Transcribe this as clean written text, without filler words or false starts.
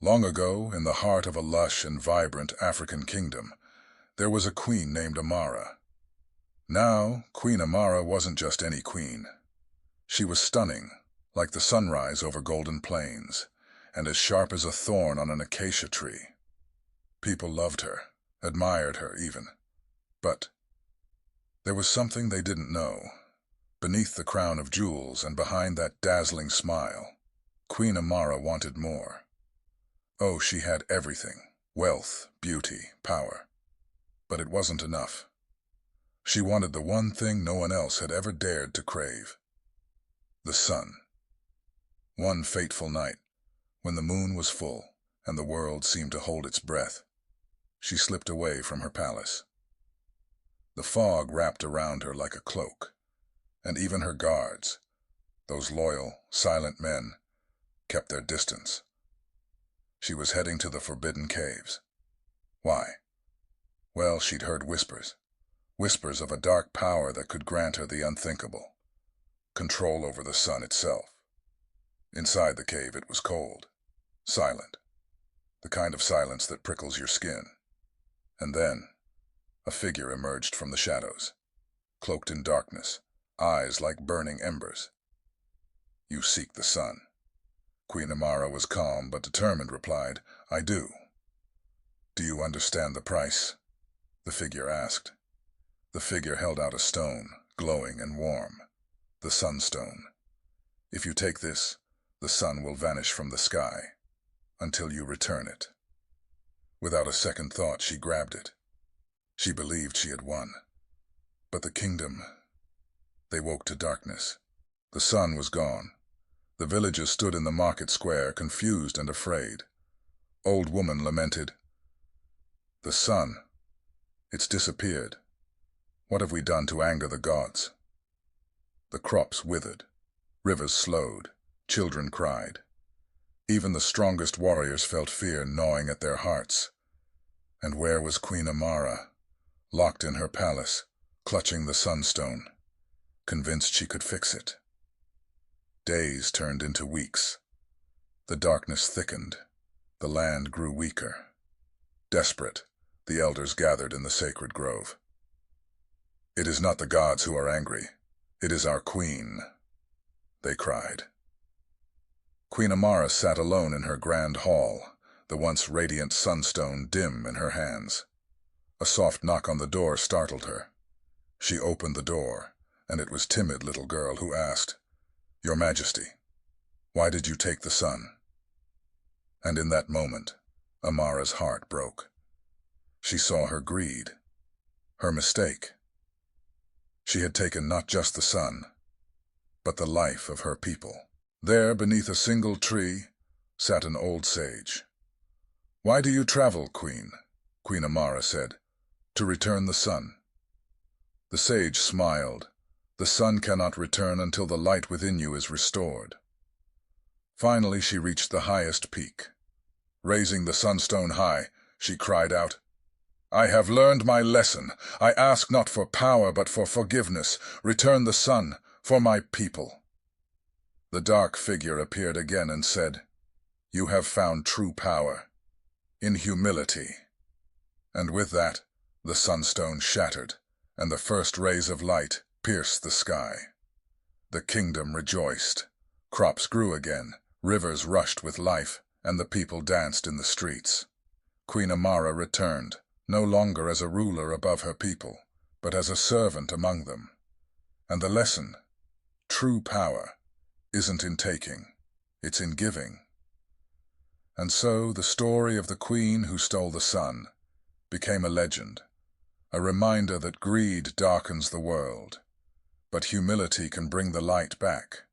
Long ago, in the heart of a lush and vibrant African kingdom, there was a queen named Amara. Now, Queen Amara wasn't just any queen. She was stunning, like the sunrise over golden plains, and as sharp as a thorn on an acacia tree. People loved her, admired her even. But there was something they didn't know. Beneath the crown of jewels and behind that dazzling smile, Queen Amara wanted more. Oh, she had everything: wealth, beauty, power. But it wasn't enough. She wanted the one thing no one else had ever dared to crave: the sun. One fateful night, when the moon was full and the world seemed to hold its breath, she slipped away from her palace. The fog wrapped around her like a cloak, and even her guards, those loyal, silent men, kept their distance. She was heading to the forbidden caves. Why? Well, she'd heard whispers. Whispers of a dark power that could grant her the unthinkable: control over the sun itself. Inside the cave it was cold, silent, the kind of silence that prickles your skin. And then, a figure emerged from the shadows, cloaked in darkness, eyes like burning embers. "You seek the sun." Queen Amara was calm but determined, replied, "I do." "Do you understand the price?" the figure asked. The figure held out a stone, glowing and warm, the sunstone. "If you take this, the sun will vanish from the sky, until you return it." Without a second thought, she grabbed it. She believed she had won. But the kingdom, they woke to darkness. The sun was gone. The villagers stood in the market square, confused and afraid. Old woman lamented, "The sun, it's disappeared. What have we done to anger the gods?" The crops withered, rivers slowed, children cried. Even the strongest warriors felt fear gnawing at their hearts. And where was Queen Amara, locked in her palace, clutching the sunstone, convinced she could fix it? Days turned into weeks. The darkness thickened. The land grew weaker. Desperate, the elders gathered in the sacred grove. "It is not the gods who are angry. It is our queen," they cried. Queen Amara sat alone in her grand hall, the once radiant sunstone dim in her hands. A soft knock on the door startled her. She opened the door, and it was timid little girl who asked, "Your Majesty, why did you take the sun?" And in that moment, Amara's heart broke. She saw her greed, her mistake. She had taken not just the sun, but the life of her people. There, beneath a single tree, sat an old sage. "Why do you travel, Queen?" Queen Amara said. "To return the sun." The sage smiled. "The sun cannot return until the light within you is restored." Finally, she reached the highest peak. Raising the sunstone high, she cried out, "I have learned my lesson. I ask not for power, but for forgiveness. Return the sun for my people." The dark figure appeared again and said, "You have found true power, in humility." And with that, the sunstone shattered, and the first rays of light pierced the sky. The kingdom rejoiced. Crops grew again, rivers rushed with life, and the people danced in the streets. Queen Amara returned, no longer as a ruler above her people, but as a servant among them. And the lesson: true power isn't in taking, it's in giving. And so the story of the queen who stole the sun became a legend, a reminder that greed darkens the world, but humility can bring the light back.